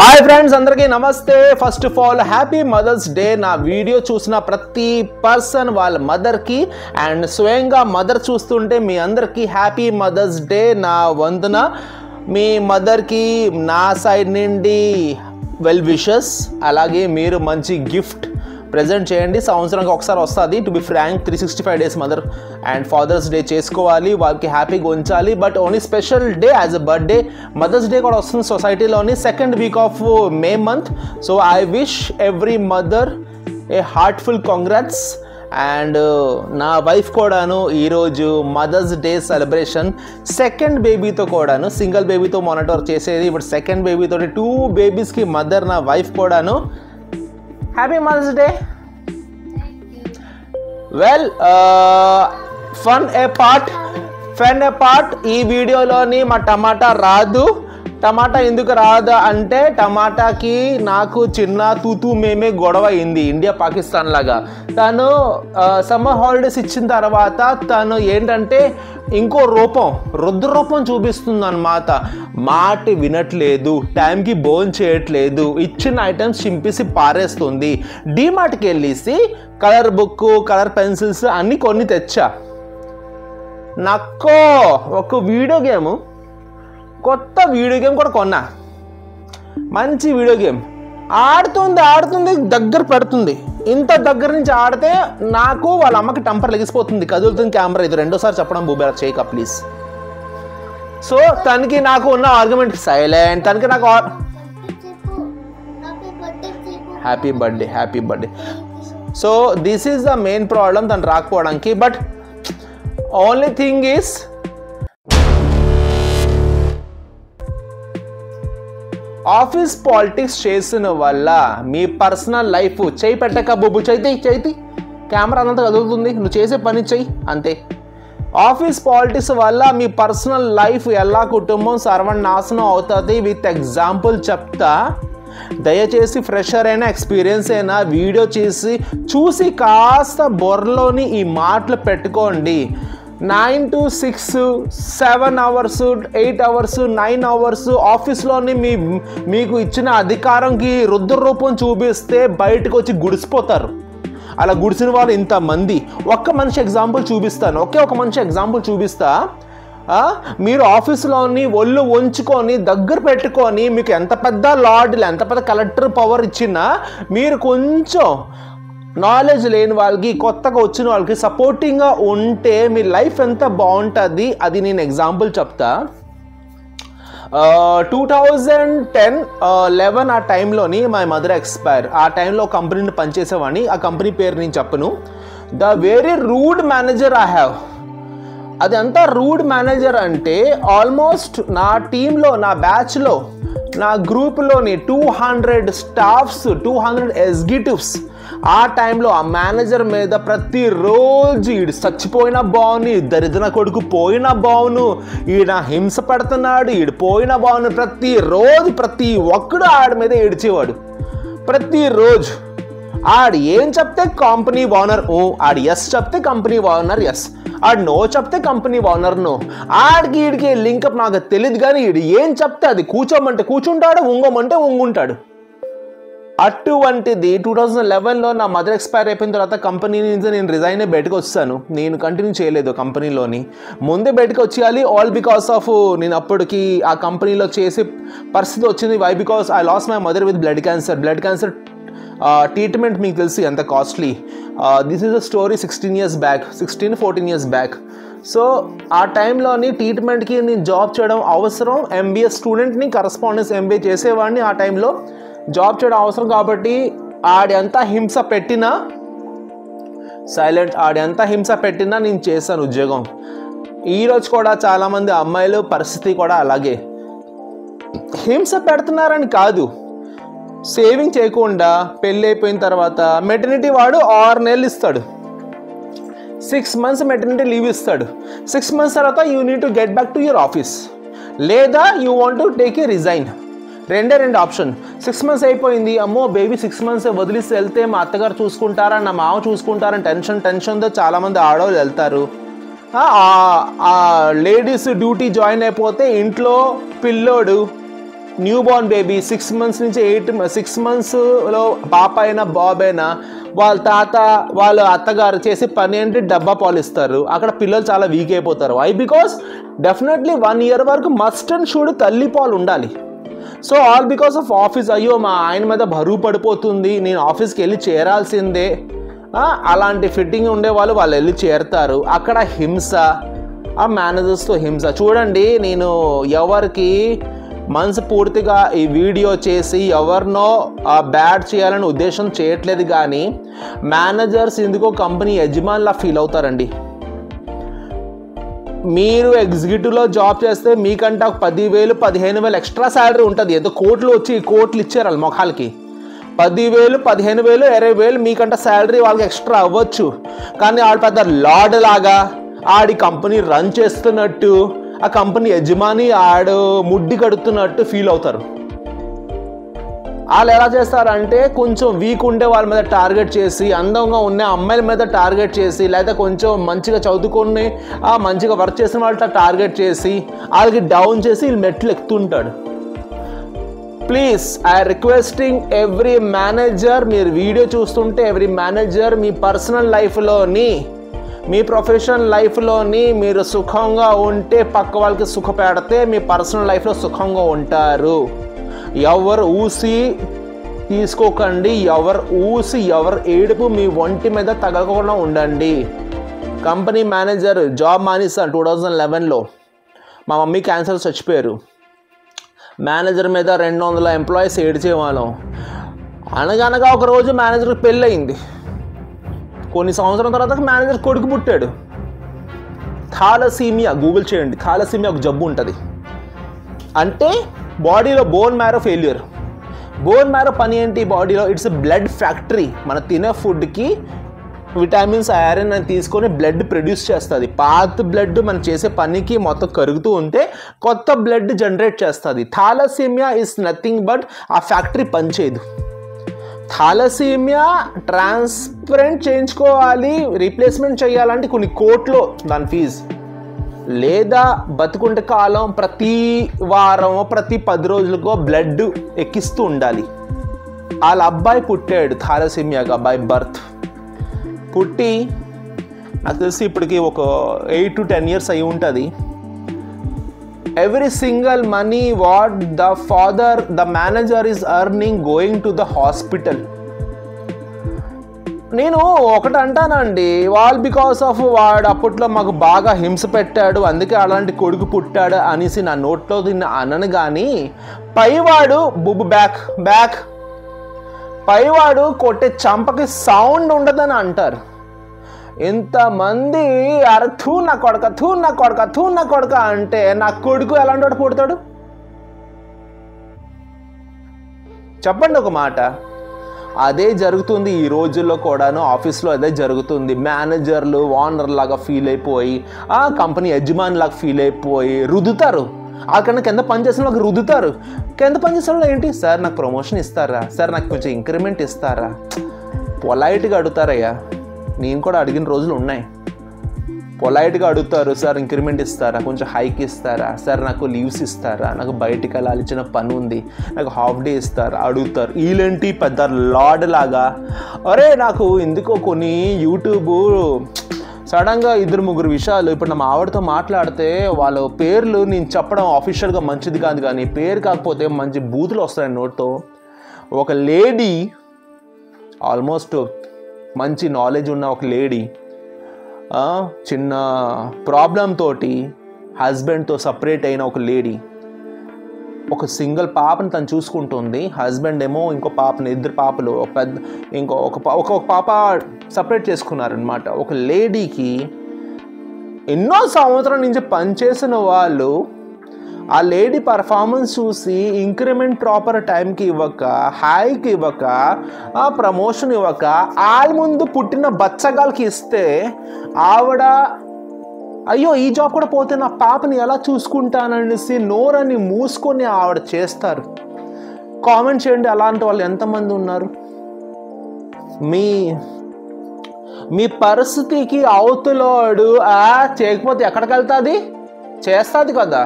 Hi friends, అందరికీ నమస్తే. First of all happy mother's day. నా వీడియో చూసిన ప్రతి పర్సన్ వాళ్ళ మదర్కి అండ్ స్వయంగా మదర్ చూస్తుంటే మీ అందరికీ హ్యాపీ మదర్స్ డే. నా వందన మీ మదర్కి నా సైడ్ నుండి వెల్ విషెస్. అలాగే మీరు మంచి గిఫ్ట్ ప్రజెంట్ చేయండి. సంవత్సరానికి ఒకసారి వస్తుంది. To be frank 365 days mother and father's day చేసుకోవాలి, వాళ్ళకి హ్యాపీగా ఉంచాలి. But only special day as a birthday mother's day కూడా వస్తుంది సొసైటీలోని second week of May month. So I wish every mother a heartful congrats. And నా wife కూడాను ఈరోజు మదర్స్ డే సెలబ్రేషన్ సెకండ్ బేబీతో కూడాను, సింగిల్ బేబీతో మానిటర్ చేసేది, ఇప్పుడు సెకండ్ బేబీతో 2 బేబీస్కి మదర్ నా వైఫ్ కూడాను. Happy mother's day. Well, fun ఏ పార్ట్ ఈ వీడియోలోని మా టమాటా రాదు. టమాటా ఎందుకు రాదు అంటే టమాటాకి నాకు చిన్న తూతూ మేమే గొడవ అయింది ఇండియా పాకిస్తాన్ లాగా. తను సమ్మర్ హాలిడేస్ ఇచ్చిన తర్వాత తను ఏంటంటే ఇంకో రుద్ర రూపం చూపిస్తుంది అన్నమాట. మాట వినట్లేదు, టైంకి భోజనం చేయట్లేదు, ఇచ్చిన ఐటమ్స్ చింపేసి పారేస్తుంది. డీమార్ట్కి వెళ్ళేసి కలర్ బుక్, కలర్ పెన్సిల్స్ అన్నీ కొన్ని తెచ్చా. నాకు ఒక కొత్త వీడియో గేమ్ కూడా కొన్నా. మంచి వీడియో గేమ్ ఆడుతుంది, దగ్గర పెడుతుంది. ఇంత దగ్గర నుంచి ఆడితే నాకు వాళ్ళ అమ్మకి టెంపర్ లెగిసిపోతుంది. కదులుతుంది కెమెరా. ఇది రెండోసారి చెప్పడం బూబేరా చేయక ప్లీజ్. సో తనకి నాకు ఉన్న ఆర్గ్యుమెంట్ సైలెంట్. తనకి నాకు happy birthday. So this is the main problem తను రాకపోవడానికి. But only thing is office politics చేసిన వల్ల మీ పర్సనల్ లైఫ్ చేయి పెట్టక బొబ్బు చైతి కెమెరా అంతా కదులుతుంది, నువ్వు చేసే పని చెయ్యి అంతే. ఆఫీస్ పాలిటిక్స్ వల్ల మీ పర్సనల్ లైఫ్ ఎలా కుటుంబం సర్వనాశనం అవుతుంది. విత్ ఎగ్జాంపుల్ చెప్తా. దయచేసి ఫ్రెషర్ అయినా ఎక్స్పీరియన్స్ అయినా వీడియో చూసి కాస్త బొర్రలోని ఈ మాటలు పెట్టుకోండి. 9 to 6, 7 hours, 8 hours, 9 hours ఆఫీస్లోని మీకు ఇచ్చిన అధికారంకి రుద్ర రూపం చూపిస్తే బయటకు వచ్చి గుడిసిపోతారు. అలా గుడిసిన వాళ్ళు ఇంతమంది. ఒక్క మనిషి ఎగ్జాంపుల్ చూపిస్తాను. ఒక మనిషి ఎగ్జాంపుల్ చూపిస్తా. మీరు ఆఫీస్లోని ఒళ్ళు వంచుకొని దగ్గర పెట్టుకొని మీకు ఎంత పెద్ద లార్డ్లు, ఎంత పెద్ద కలెక్టర్ పవర్ ఇచ్చినా మీరు కొంచెం నాలెడ్జ్ లేని వాళ్ళకి, కొత్తగా వచ్చిన వాళ్ళకి సపోర్టింగ్గా ఉంటే మీ లైఫ్ ఎంత బాగుంటుంది. అది నేను ఎగ్జాంపుల్ చెప్తా. 2010-11 ఆ టైంలోని మై మదర్ ఎక్స్పైర్. ఆ టైంలో కంపెనీని పనిచేసేవాడిని. ఆ కంపెనీ పేరు నేను చెప్పను. The very rude manager I have. అది అంతా రూడ్ మేనేజర్ అంటే ఆల్మోస్ట్ నా టీంలో, నా బ్యాచ్లో, నా గ్రూప్లోని 200 స్టాఫ్స్, 200 ఎగ్జిక్యూటివ్స్. ఆ టైంలో ఆ మేనేజర్ మీద ప్రతిరోజు ఈడు చచ్చిపోయినా బాగుని, దరిద్ర కొడుకు పోయినా బాగును, ఈడ హింస పెడుతున్నాడు, ఈడు పోయినా బాగును, ప్రతిరోజు ప్రతి ఒక్కడు ఆడి మీద ఏడ్చేవాడు. ప్రతిరోజు ఆడు ఏం చెప్తే కంపెనీ ఓనర్ ఆడు ఎస్ చెప్తే కంపెనీ ఓనర్ ఎస్, ఆడు నో చెప్తే కంపెనీ ఓనర్ నో. ఆడికి ఈడికి లింకప్ నాకు తెలియదు, కానీ ఈడు ఏం చెప్తే అది కూర్చోమంటే కూర్చుంటాడు, ఉంగమంటే ఉంగుంటాడు. అటువంటిది 2011లో నా మదర్ ఎక్స్పైర్ అయిపోయిన తర్వాత కంపెనీ నుంచి నేను రిజైన్ అయ్యి బయటకు వచ్చాను. నేను కంటిన్యూ చేయలేదు కంపెనీలోని. ముందే బయటకు వచ్చేయాలి. ఆల్ బికాస్ ఆఫ్ నేను అప్పటికి ఆ కంపెనీలో చేసే పరిస్థితి వచ్చింది. Why? Because I lost my mother with blood cancer treatment మీకు తెలిసి ఎంత costly. This is a story 14 years back. So ఆ టైంలోని ట్రీట్మెంట్కి నేను జాబ్ చేయడం అవసరం. MBA స్టూడెంట్ని, కరస్పాండెన్స్ MBA చేసేవాడిని. ఆ టైంలో జాబ్ చేయడం అవసరం కాబట్టి ఆడెంత హింస పెట్టినా నేను చేశాను ఉద్యోగం. ఈరోజు కూడా చాలామంది అమ్మాయిలు పరిస్థితి కూడా అలాగే. హింస పెడుతున్నారని కాదు, సేవింగ్ చేయకుండా పెళ్ళి అయిపోయిన తర్వాత మెటర్నిటీ వాడు 6 నెలలు ఇస్తాడు, 6 months మెటర్నిటీ లీవ్ ఇస్తాడు. 6 months తర్వాత you need to get back to your office, లేదా you want to take a resign. రెండు ఆప్షన్. 6 months అయిపోయింది, అమ్మో బేబీ 6 months వదిలిసి వెళ్తే మా అత్తగారు చూసుకుంటారా, నా మామ చూసుకుంటారని టెన్షన్తో చాలామంది ఆడవాళ్ళు వెళ్తారు. లేడీస్ డ్యూటీ జాయిన్ అయిపోతే ఇంట్లో పిల్లోడు న్యూ బోర్న్ బేబీ 6 months నుంచి 6 monthsలో పాప అయినా బాబు అయినా వాళ్ళ తాత వాళ్ళ అత్తగారు చేసే పని ఏంటి, డబ్బా పాలు ఇస్తారు. అక్కడ పిల్లలు చాలా వీక్ అయిపోతారు. వై? బికాస్ డెఫినెట్లీ 1 year వరకు మస్ట్ అండ్ షుడ్ తల్లి పాలు ఉండాలి. So all because of office, అయ్యో మా ఆయన మీద బరువు పడిపోతుంది, నేను ఆఫీస్కి వెళ్ళి చేరాల్సిందే, అలాంటి ఫిట్టింగ్ ఉండేవాళ్ళు వాళ్ళు వెళ్ళి చేరుతారు. అక్కడ హింస, ఆ మేనేజర్స్తో హింస. చూడండి, నేను ఎవరికి మనసు పూర్తిగా ఈ వీడియో చేసి ఎవరినో బ్యాడ్ చేయాలని ఉద్దేశం చేయట్లేదు, కానీ మేనేజర్స్ ఎందుకో కంపెనీ యజమానిలా ఫీల్ అవుతారండి. మీరు ఎగ్జిక్యూటివ్లో జాబ్ చేస్తే మీకంటే ఒక 10,000 15,000 ఎక్స్ట్రా శాలరీ ఉంటుంది. ఏదో కోట్లు ఇచ్చారు వాళ్ళ మొఖాలకి. 10,000 15,000 20,000 మీకంటే శాలరీ వాళ్ళకి ఎక్స్ట్రా అవ్వచ్చు, కానీ వాళ్ళు పెద్ద లార్డ్ లాగా ఆడి కంపెనీ రన్ చేస్తున్నట్టు, ఆ కంపెనీ యజమాని ఆడు ముడ్డి కడుతున్నట్టు ఫీల్ అవుతారు. వాళ్ళు ఎలా చేస్తారంటే కొంచెం వీక్ ఉండే వాళ్ళ మీద టార్గెట్ చేసి, అందంగా ఉన్న అమ్మాయిల మీద టార్గెట్ చేసి, లేదా కొంచెం మంచిగా చదువుకొని మంచిగా వర్క్ చేసిన వాళ్ళ టార్గెట్ చేసి వాళ్ళకి డౌన్ చేసి వీళ్ళు మెట్లు ఎక్కుతుంటాడు. Please I requesting every manager, మీరు వీడియో చూస్తుంటే ఎవ్రీ మేనేజర్ మీ పర్సనల్ లైఫ్లోని, మీ ప్రొఫెషనల్ లైఫ్లోని మీరు సుఖంగా ఉంటే పక్క వాళ్ళకి సుఖ పెడితే మీ పర్సనల్ లైఫ్లో సుఖంగా ఉంటారు. ఎవరు ఊసి తీసుకోకండి, ఎవరు ఏడుపు మీ ఒంటి మీద తగలకుండా ఉండండి. కంపెనీ మేనేజర్ జాబ్ మానేస్తాను 2011లో. మా మమ్మీ క్యాన్సర్ చచ్చిపోయారు. మేనేజర్ మీద 200 ఎంప్లాయీస్ ఏడ్చేవాళ్ళం. అనగనగా ఒకరోజు మేనేజర్కి పెళ్ళయింది. కొన్ని సంవత్సరం తర్వాత మేనేజర్ కొడుకు పుట్టాడు. థాలసీమియా, గూగుల్ చేయండి, థాలసీమియా ఒక జబ్బు ఉంటుంది. అంటే బాడీలో bone marrow failure. Bone marrow పని ఏంటి బాడీలో? It's blood factory. మన తినే ఫుడ్కి విటమిన్స్ ఐరన్ అని తీసుకొని బ్లడ్ ప్రొడ్యూస్ చేస్తుంది. పాత బ్లడ్ మనం చేసే పనికి మొత్తం కరుగుతూ ఉంటే కొత్త బ్లడ్ జనరేట్ చేస్తుంది. థాలసీమియా ఇస్ నథింగ్ బట్ ఆ ఫ్యాక్టరీ పనిచేయదు. థాలసీమియా ట్రాన్స్పరెంట్ చేయించుకోవాలి, రీప్లేస్మెంట్ చేయాలంటే కొన్ని కోట్లు దాని ఫీజు, లేదా బతుకుంటే కాలం ప్రతి వారం ప్రతి 10 రోజులకో బ్లడ్ ఎక్కిస్తూ ఉండాలి. వాళ్ళ అబ్బాయి పుట్టాడు థాలసీమియాగా బై బర్త్. పుట్టి నాకు తెలిసి ఇప్పటికి ఒక 8 to 10 years అయి ఉంటుంది. Every single money what the manager is earning going to the hospital. నేను ఒకటి అంటానండి, బికాస్ ఆఫ్ వాడు అప్పట్లో మాకు బాగా హింస పెట్టాడు, అందుకే అలాంటి కొడుకు పుట్టాడు అనేసి నా నోట్లో తిన్న అనను, కానీ పైవాడు బ్యాక్ పైవాడు కొట్టే చంపకి సౌండ్ ఉండదని అంటారు. ఎంతమంది అరే థూ నా కొడక అంటే నా కొడుకు ఎలాంటి వాడు పుడతాడు చెప్పండి ఒక మాట. అదే జరుగుతుంది ఈ రోజుల్లో కూడాను. ఆఫీస్లో అదే జరుగుతుంది. మేనేజర్లు ఓనర్ లాగా ఫీల్ అయిపోయి, ఆ కంపెనీ యజమాని లాగా ఫీల్ అయిపోయి రుద్దుతారు. అక్కడ కింద పనిచేసిన వాళ్ళకి రుద్దుతారు. కింద పనిచేసిన వాళ్ళు ఏంటి, సార్ నాకు ప్రమోషన్ ఇస్తారా, సార్ నాకు కొంచెం ఇంక్రిమెంట్ ఇస్తారా, పొలైట్గా అడుగుతారయ్యా. నేను కూడా అడిగిన రోజులు ఉన్నాయి. పొలైట్గా అడుగుతారు, సార్ ఇంక్రిమెంట్ ఇస్తారా, కొంచెం హైక్ ఇస్తారా, సార్ నాకు లీవ్స్ ఇస్తారా, నాకు బయటికి వెళ్ళాల్సిన పని ఉంది, నాకు హాఫ్ డే ఇస్తారా అడుగుతారు. వీళ్ళేంటి పెద్ద లార్డ్ లాగా, అరే నాకు ఎందుకో కొన్ని యూట్యూబ్ సడన్గా 2-3 విషయాలు ఇప్పుడు నా ఆవిడతో మాట్లాడితే వాళ్ళ పేర్లు నేను చెప్పడం ఆఫీషియల్గా మంచిది కాదు, కానీ పేరు కాకపోతే మంచి బూతులు వస్తాయి నోట్తో. ఒక లేడీ, ఆల్మోస్ట్ మంచి నాలెడ్జ్ ఉన్న ఒక లేడీ, చిన్న ప్రాబ్లం తోటి హస్బెండ్తో సపరేట్ అయిన ఒక లేడీ, ఒక సింగిల్ పాపని తను చూసుకుంటుంది. హస్బెండ్ ఏమో ఇంకో పాపని, 2 పాపలు, ఒక పాప సపరేట్ చేసుకున్నారనమాట. ఒక లేడీకి ఎన్నో సంవత్సరాల నుంచి పనిచేసిన వాళ్ళు ఆ లేడీ పర్ఫార్మెన్స్ చూసి ఇంక్రిమెంట్ ప్రాపర్ టైంకి ఇవ్వక, హైకి ఇవ్వక, ఆ ప్రమోషన్ ఇవ్వక, వాళ్ళ ముందు పుట్టిన బచ్చగాళ్ళకి ఇస్తే ఆవిడ అయ్యో ఈ జాబ్ కూడా పోతే నా పాపని ఎలా చూసుకుంటాననేసి నోరని మూసుకొని ఆవిడ చేస్తారు. కామెంట్ చేయండి అలాంటి వాళ్ళు ఎంతమంది ఉన్నారు. మీ పరిస్థితికి అవతలోడు చేయకపోతే ఎక్కడికి వెళ్తుంది, చేస్తుంది కదా.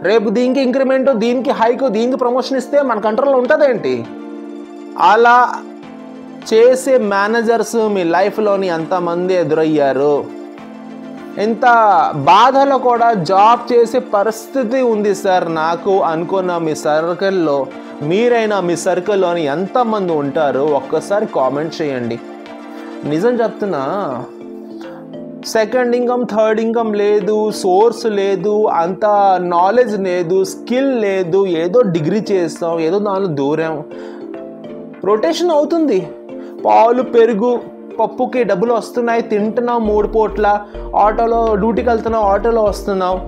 రేపు దీనికి ఇంక్రిమెంట్, దీనికి హైక్, దీనికి ప్రమోషన్ ఇస్తే మన కంట్రోల్లో ఉంటుందేంటి? అలా చేసే మేనేజర్స్ మీ లైఫ్లోని ఎంతమంది ఎదురయ్యారు? ఇంత బాధలో కూడా జాబ్ చేసే పరిస్థితి ఉంది సార్ నాకు అనుకున్న మీ సర్కిల్లో, మీరైనా మీ సర్కిల్లోని ఎంతమంది ఉంటారు ఒక్కసారి కామెంట్ చేయండి. నిజం చెప్తున్నా, సెకండ్ ఇన్కమ్, థర్డ్ ఇన్కమ్ లేదు, సోర్స్ లేదు, అంత నాలెడ్జ్ లేదు, స్కిల్ లేదు, ఏదో డిగ్రీ చేస్తాం, ఏదో దానిలో దూరం, రొటేషన్ అవుతుంది. పాలు పెరుగు పప్పుకి డబ్బులు వస్తున్నాయి, తింటున్నావు 3 పూట్ల, ఆటోలో డ్యూటీకి వెళ్తున్నావు, ఆటోలో వస్తున్నావు.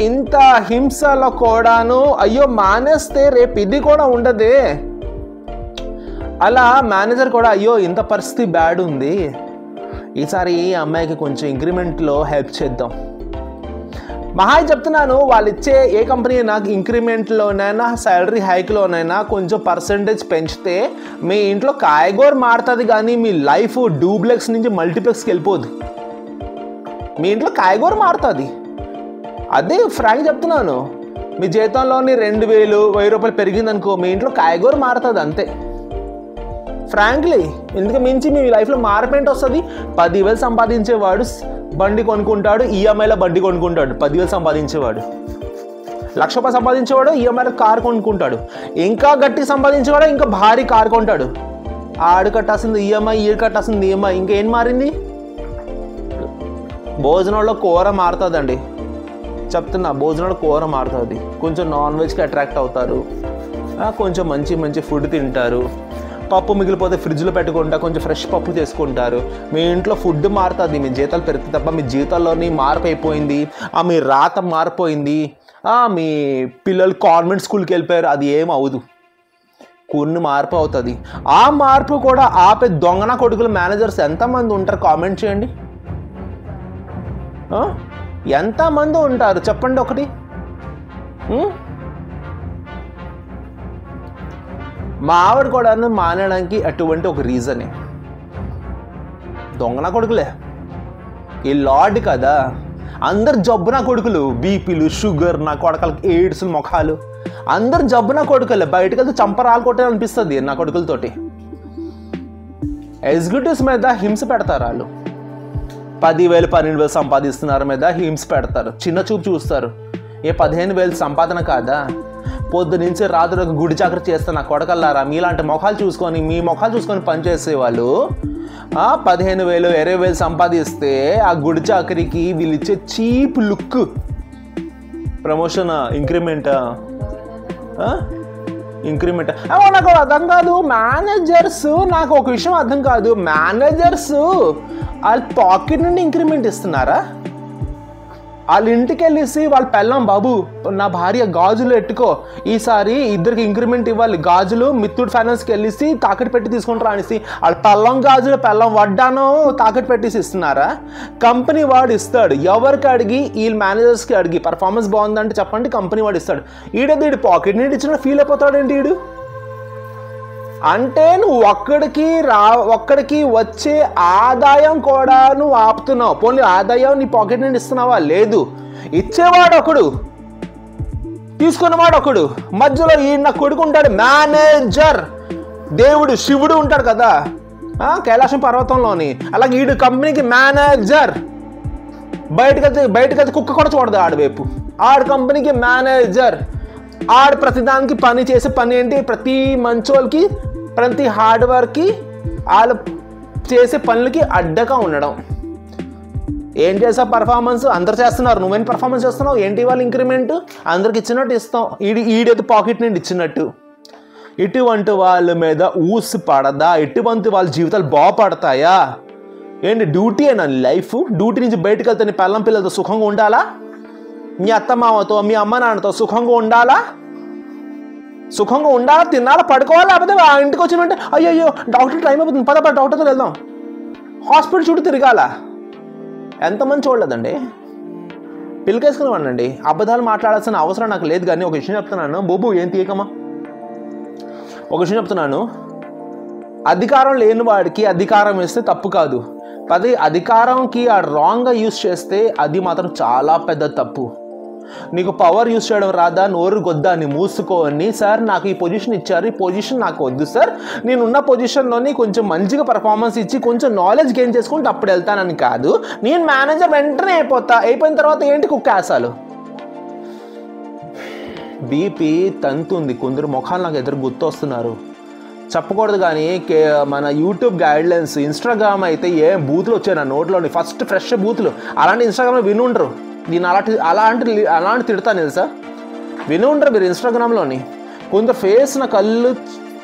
ఇంత హింసలో కూడాను అయ్యో మానేస్తే రేపు ఇది కూడా ఉండదే. అలా మేనేజర్ కూడా అయ్యో ఇంత పరిస్థితి బ్యాడ్ ఉంది, ఈసారి ఈ అమ్మాయికి కొంచెం ఇంక్రిమెంట్లో హెల్ప్ చేద్దాం. మహా చెప్తున్నాను, వాళ్ళు ఇచ్చే ఏ కంపెనీ నాకు ఇంక్రిమెంట్లోనైనా శాలరీ హైక్లోనైనా కొంచెం పర్సంటేజ్ పెంచితే మీ ఇంట్లో కాయగూర మారుతుంది, కానీ మీ లైఫ్ డూప్లెక్స్ నుంచి మల్టీప్లెక్స్కి వెళ్ళిపోదు. మీ ఇంట్లో కాయగూర మారుతుంది. అదే ఫ్రాంక్ చెప్తున్నాను, మీ జీతంలోని 2000, 1000 రూపాయలు పెరిగిందనుకో, మీ ఇంట్లో కాయగూర మారుతుంది అంతే. ఫ్రాంక్లీ, ఎందుకు మించి మీ లైఫ్లో మార్పేంటి వస్తుంది? 10,000 సంపాదించేవాడు బండి కొనుక్కుంటాడు, ఈఎంఐలో బండి కొనుక్కుంటాడు. 10,000 సంపాదించేవాడు, 1,00,000 రూపాయలు సంపాదించేవాడు ఈఎంఐలో కారు కొనుక్కుంటాడు. ఇంకా గట్టి సంపాదించేవాడు ఇంకా భారీ కారు కొంటాడు. ఆడు కట్టాల్సింది ఈఎంఐ, ఈడు కట్టాల్సింది ఈఎంఐ. ఇంకేం మారింది? భోజనంలో కూర మారుతుందండి, చెప్తున్నా, భోజనంలో కూర మారుతుంది. కొంచెం నాన్ వెజ్కి అట్రాక్ట్ అవుతారు, కొంచెం మంచి మంచి ఫుడ్ తింటారు. పప్పు మిగిలిపోతే ఫ్రిడ్జ్లో పెట్టుకుంటా కొంచెం ఫ్రెష్ పప్పు చేసుకుంటారు. మీ ఇంట్లో ఫుడ్ మారుతుంది, మీ జీతాలు పెరుగుతుంది తప్ప మీ జీతాల్లోని మార్పు అయిపోయింది, మీ రాత మారిపోయింది, మీ పిల్లలు కాన్వెంట్ స్కూల్కి వెళ్ళిపోయారు, అది ఏం అవ్వదు. కొన్ని మార్పు అవుతుంది. ఆ మార్పు కూడా ఆపే దొంగన కొడుకులు మేనేజర్స్ ఎంతమంది ఉంటారు కామెంట్ చేయండి. ఎంతమంది ఉంటారు చెప్పండి ఒకటి. మా ఆవిడ కూడా మానేయడానికి అటువంటి ఒక రీజనే, దొంగన కొడుకులే. ఈ లార్డ్ కదా, అందరు జబ్బున కొడుకులు, బీపీలు, షుగర్, నా కొడుకులకి ఎయిడ్స్ ముఖాలు, అందరు జబ్బున కొడుకులే. బయటకు వెళ్తే చంపరాలు కొట్టే అనిపిస్తుంది నా కొడుకులతోటి. ఎగ్జిక్యూటివ్స్ మీద హింస పెడతారు వాళ్ళు. 10,000, 12,000 సంపాదిస్తున్నారు మీద హింస పెడతారు, చిన్న చూపు చూస్తారు. ఏ 15,000 సంపాదన కాదా? పొద్దు నుంచి రాత్రి గుడి చాకరీ చేస్తే నా కొడకల్లారా, మీలాంటి మొఖాలు చూసుకొని, మీ మొఖాలు చూసుకొని పనిచేసే వాళ్ళు 15,000, 20,000 సంపాదిస్తే ఆ గుడి చాకరీకి వీళ్ళు ఇచ్చే చీప్ లుక్, ప్రమోషన్, ఇంక్రిమెంట్ నాకు అర్థం కాదు. మేనేజర్స్, నాకు ఒక విషయం అర్థం కాదు, మేనేజర్స్ వాళ్ళ పాకెట్ నుండి ఇంక్రిమెంట్ ఇస్తున్నారా? వాళ్ళ ఇంటికి వెళ్ళేసి వాళ్ళ పెళ్ళం, బాబు నా భార్య గాజులు ఎట్టుకో, ఈసారి ఇద్దరికి ఇంక్రిమెంట్ ఇవ్వాలి, గాజులు మిత్తుడ్ ఫైనాన్స్కి వెళ్ళేసి తాకట్టు పెట్టి తీసుకుంటారా అనేసి వాళ్ళ పెళ్ళం గాజులు, పెళ్ళం వడ్డానో తాకట్టు పెట్టేసి ఇస్తున్నారా? కంపెనీ వాడు ఇస్తాడు, ఎవరికి అడిగి? వీళ్ళ మేనేజర్స్కి అడిగి, పర్ఫార్మెన్స్ బాగుందంటే చెప్పండి, కంపెనీ వాడు ఇస్తాడు. ఈడేది వీడు పాకెట్ నుండి ఇచ్చిన ఫీల్ అయిపోతాడేంటి వీడు? అంటే నువ్వు ఒక్కడికి వచ్చే ఆదాయం కూడా నువ్వు ఆపుతున్నావు. పోనీ ఆదాయం నీ పాకెట్ నుండి ఇస్తున్నావా? లేదు. ఇచ్చేవాడు ఒకడు, తీసుకున్నవాడు ఒకడు, మధ్యలో ఈయన కొడుకు ఉంటాడు మేనేజర్. దేవుడు శివుడు ఉంటాడు కదా కైలాసం పర్వతంలోని, అలాగే ఈడు కంపెనీకి మేనేజర్. బయటకైతే కుక్క కూడా చూడదు ఆడవైపు. ఆడు కంపెనీకి మేనేజర్. ఆడు ప్రతిదానికి పని చేసే పని ఏంటి? ప్రతి మంచోళ్ళకి, ప్రతి హార్డ్ వర్క్కి, వాళ్ళు చేసే పనులకి అడ్డగా ఉండడం. ఏం చేసావు పర్ఫార్మెన్స్? అందరు చేస్తున్నారు, నువ్వేం పర్ఫార్మెన్స్ చేస్తున్నావు? ఏంటి వాళ్ళు ఇంక్రిమెంట్? అందరికి ఇచ్చినట్టు ఇస్తాం, ఈడైతే పాకెట్ నుండి ఇచ్చినట్టు. ఇటువంటి వాళ్ళ మీద ఊసి పడదా? ఇటువంటి వాళ్ళ జీవితాలు బాగుపడతాయా? ఏంటి డ్యూటీ అయినా లైఫ్? డ్యూటీ నుంచి బయటకు వెళ్తే నీ పిల్లం పిల్లలతో సుఖంగా ఉండాలా? మీ అత్తమామతో, మీ అమ్మ నాన్నతో సుఖంగా ఉండాలా? తినాలా, పడుకోవాలా? లేకపోతే ఆ ఇంటికి వచ్చినంటే అయ్యో డాక్టర్ టైం అయిపోతుంది, పద డాక్టర్తో వెళ్దాం, హాస్పిటల్ చుట్టూ తిరగాల. ఎంతమంది చూడలేదండి? పిల్లకేసుకునేవాడినండి. అబద్ధాలు మాట్లాడాల్సిన అవసరం నాకు లేదు. కానీ ఒక విషయం చెప్తున్నాను, బొబ్బు ఏం తీయకమ్మా, ఒక విషయం చెప్తున్నాను, అధికారం లేని వాడికి అధికారం ఇస్తే తప్పు కాదు. అధికారంకి ఆ రాంగ్గా యూజ్ చేస్తే అది మాత్రం చాలా పెద్ద తప్పు. నీకు పవర్ యూస్ చేయడం రాదా, నోరు గొద్దా అని మూసుకొని, సార్ నాకు ఈ పొజిషన్ ఇచ్చారు, ఈ పొజిషన్ నాకు వద్దు సార్, నేనున్న పొజిషన్లోని కొంచెం మంచిగా పర్ఫార్మెన్స్ ఇచ్చి కొంచెం నాలెడ్జ్ గెయిన్ చేసుకుంటే అప్పుడు వెళ్తానని కాదు. నేను మేనేజర్ వెంటనే అయిపోయిన తర్వాత ఏంటి కుక్కేసాలు. బీపీ తంతుంది. కొందరు ముఖాలు నాకు ఎదురు గుర్తొస్తున్నారు, చెప్పకూడదు కానీ మన యూట్యూబ్ గైడ్లైన్స్, ఇన్స్టాగ్రామ్ అయితే ఏం బూతులు వచ్చాయి నా నోట్లోని, ఫస్ట్ ఫ్రెష్ బూతులు. అలాంటి ఇన్స్టాగ్రామ్లో వినుండరు, నేను అలాంటి తిడతాను తెలుసా, వినుండరు మీరు ఇన్స్టాగ్రామ్లోని. కొంత ఫేస్ నా కళ్ళు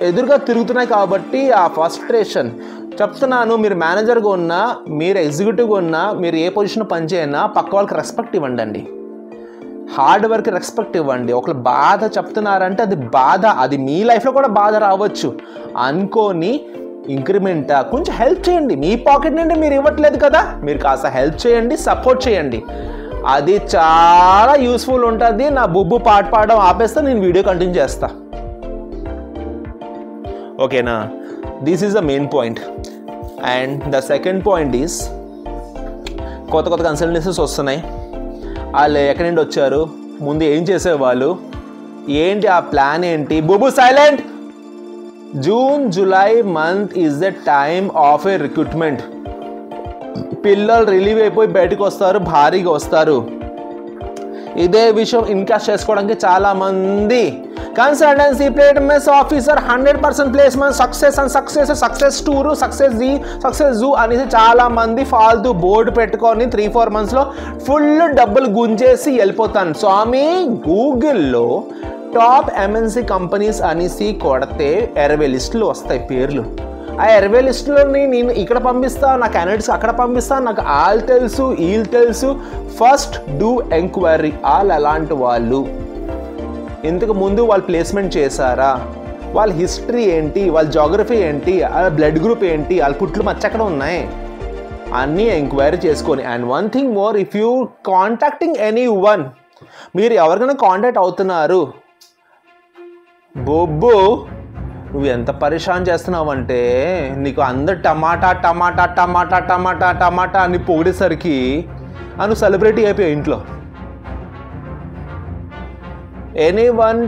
ఎదురుగా తిరుగుతున్నాయి కాబట్టి ఆ ఫ్రస్ట్రేషన్ చెప్తున్నాను. మీరు మేనేజర్గా ఉన్నా, మీరు ఎగ్జిక్యూటివ్గా ఉన్నా, మీరు ఏ పొజిషన్ పనిచేయన్నా పక్క వాళ్ళకి రెస్పెక్ట్ ఇవ్వండి. హార్డ్ వర్క్ రెస్పెక్ట్ ఇవ్వండి. ఒకళ్ళు బాధ చెప్తున్నారంటే అది బాధ, అది మీ లైఫ్లో కూడా బాధ రావచ్చు అనుకొని ఇంక్రిమెంట్ కొంచెం హెల్ప్ చేయండి. మీ పాకెట్ నుండి మీరు ఇవ్వట్లేదు కదా, మీరు కాస్త హెల్ప్ చేయండి, సపోర్ట్ చేయండి, అది చాలా యూస్ఫుల్ ఉంటుంది. నా బుబ్బు పాట పాడడం ఆపేస్తే నేను వీడియో కంటిన్యూ చేస్తా, ఓకేనా. This is the main point. And the second point is కొత్త కన్సల్టెన్సీస్ వస్తున్నాయి. వాళ్ళు ఎక్కడి నుండి వచ్చారు, ముందు ఏం చేసేవాళ్ళు, ఏంటి ఆ ప్లాన్ ఏంటి. బుబు silent. June July month is the time of a recruitment. పిల్లలు రిలీవ్ అయిపోయి బయటకు వస్తారు, భారీగా వస్తారు. ఇదే విషయం ఇన్కాస్ట్ చేసుకోవడానికి చాలామంది consultancy placement officer 100% placement success tour success zoo అనేసి చాలామంది ఫాల్తూ బోర్డు పెట్టుకొని 3-4 monthsలో ఫుల్ డబ్బులు గుంజేసి వెళ్ళిపోతాను. స్వామి గూగుల్లో టాప్ MNC కంపెనీస్ అనేసి కొడితే 20 లిస్టులు వస్తాయి పేర్లు. ఆ 20 లిస్టులోని నేను ఇక్కడ పంపిస్తా, నా క్యాండిడేట్స్ అక్కడ పంపిస్తా, నాకు వాళ్ళు తెలుసు వీళ్ళు తెలుసు. First do enquiry. వాళ్ళు ఎలాంటి వాళ్ళు, ఇంతకు ముందు వాళ్ళు ప్లేస్మెంట్ చేశారా, వాళ్ళ హిస్టరీ ఏంటి, వాళ్ళ జాగ్రఫీ ఏంటి, వాళ్ళ బ్లడ్ గ్రూప్ ఏంటి, వాళ్ళ పుట్లు మచ్చక్కడ ఉన్నాయి అన్నీ ఎంక్వైరీ చేసుకొని. And one thing more, if you contacting any one, మీరు ఎవరికైనా కాంటాక్ట్ అవుతున్నారు, బొబ్బు నువ్వు ఎంత పరిశాన్ చేస్తున్నావు అంటే నీకు అందరు టమాటా టమాటా టమాటా టమాటా టమాటా అని పొగిడేసరికి నువ్వు సెలబ్రిటీ అయిపోయావు ఇంట్లో. ఎనీవన్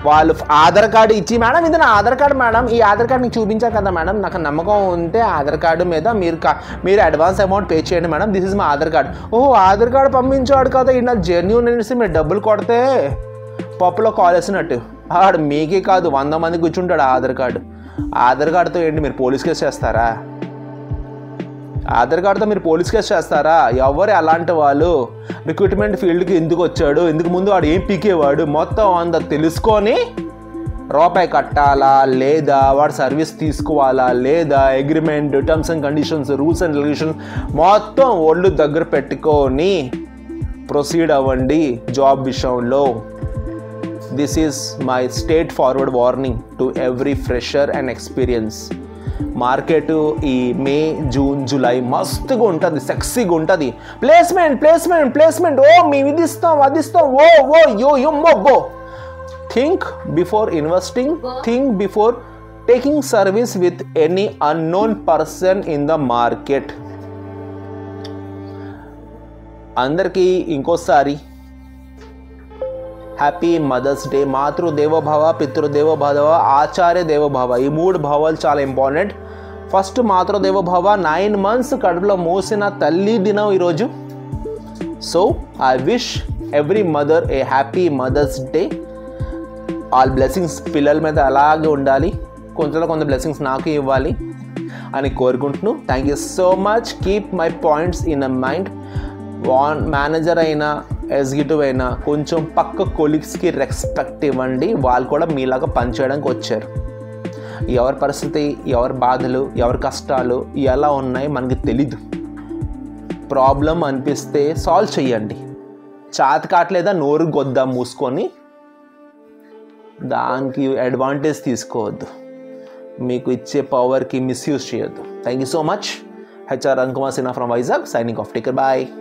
వాళ్ళు ఆధార్ కార్డు ఇచ్చి, మేడం ఇది నా ఆధార్ కార్డు మేడం, ఈ ఆధార్ కార్డు నీకు చూపించాను కదా మేడం, నాకు నమ్మకం ఉంటే ఆధార్ కార్డు మీద మీరు అడ్వాన్స్ అమౌంట్ పే చేయండి madam, this is my Aadhaar card. ఓహో ఆధార్ కార్డు పంపించాడు కదా, ఇది నా జెన్యూన్ అనేసి మీరు డబ్బులు కొడితే పప్పులో కాల్ వేసినట్టు. ఆడు మీకే కాదు 100 మంది కూర్చుంటాడు ఆధార్ కార్డుతో ఏంటి మీరు పోలీస్ కేసు చేస్తారా? ఆధార్ కార్డుతో మీరు పోలీస్ కేసు చేస్తారా? ఎవరు అలాంటి వాళ్ళు రిక్రూట్మెంట్ ఫీల్డ్కి ఎందుకు వచ్చాడు, ఎందుకు ముందు వాడు ఏం పీకేవాడు మొత్తం అంతా తెలుసుకొని రూపాయి కట్టాలా లేదా, వాడు సర్వీస్ తీసుకోవాలా లేదా, agreement, terms and conditions, rules and regulations మొత్తం ఒళ్ళు దగ్గర పెట్టుకొని ప్రొసీడ్ అవ్వండి జాబ్ విషయంలో. This is my straightforward warning to every fresher and experience. Market ఈ మే జూన్ జూలై మస్తుగా ఉంటుంది, సెక్సీగా ఉంటుంది. ప్లేస్మెంట్ ఓ మేము ఇది ఇస్తాం అది ఇస్తాం ఓ యో. Think before investing, think before taking service with any unknown person in the market. అందరికీ ఇంకోసారి హ్యాపీ మదర్స్ డే. మాతృదేవోభవ, పితృదేవోభవ, ఆచార్య దేవోభవ, ఈ 3 భావాలు చాలా ఇంపార్టెంట్. ఫస్ట్ మాతృదేవోభవ, 9 months కడుపులో మోసిన తల్లి దినం ఈరోజు. So I wish every mother a happy mother's day. All blessings పిల్లల మీద అలాగే ఉండాలి, కొంత బ్లెస్సింగ్స్ నాకు ఇవ్వాలి అని కోరుకుంటున్నాను. Thank you so much. Keep my points in a mind. Manager అయినా ఎగ్జిక్యూటివ్ అయినా కొంచెం పక్క కొలీగ్స్కి రెస్పెక్ట్ ఇవ్వండి, వాళ్ళు కూడా మీలాగా పనిచేయడానికి వచ్చారు. ఎవరి పరిస్థితి, ఎవరి బాధలు, ఎవరి కష్టాలు ఎలా ఉన్నాయి మనకి తెలీదు. ప్రాబ్లం అనిపిస్తే సాల్వ్ చేయండి. చాతి కావట్లేదా నోరు గొద్దా మూసుకొని దానికి అడ్వాంటేజ్ తీసుకోవద్దు, మీకు ఇచ్చే పవర్కి మిస్యూజ్ చేయొద్దు. Thank you so much. HR Rankumar Sinha from Vizag signing off. Take care. Bye.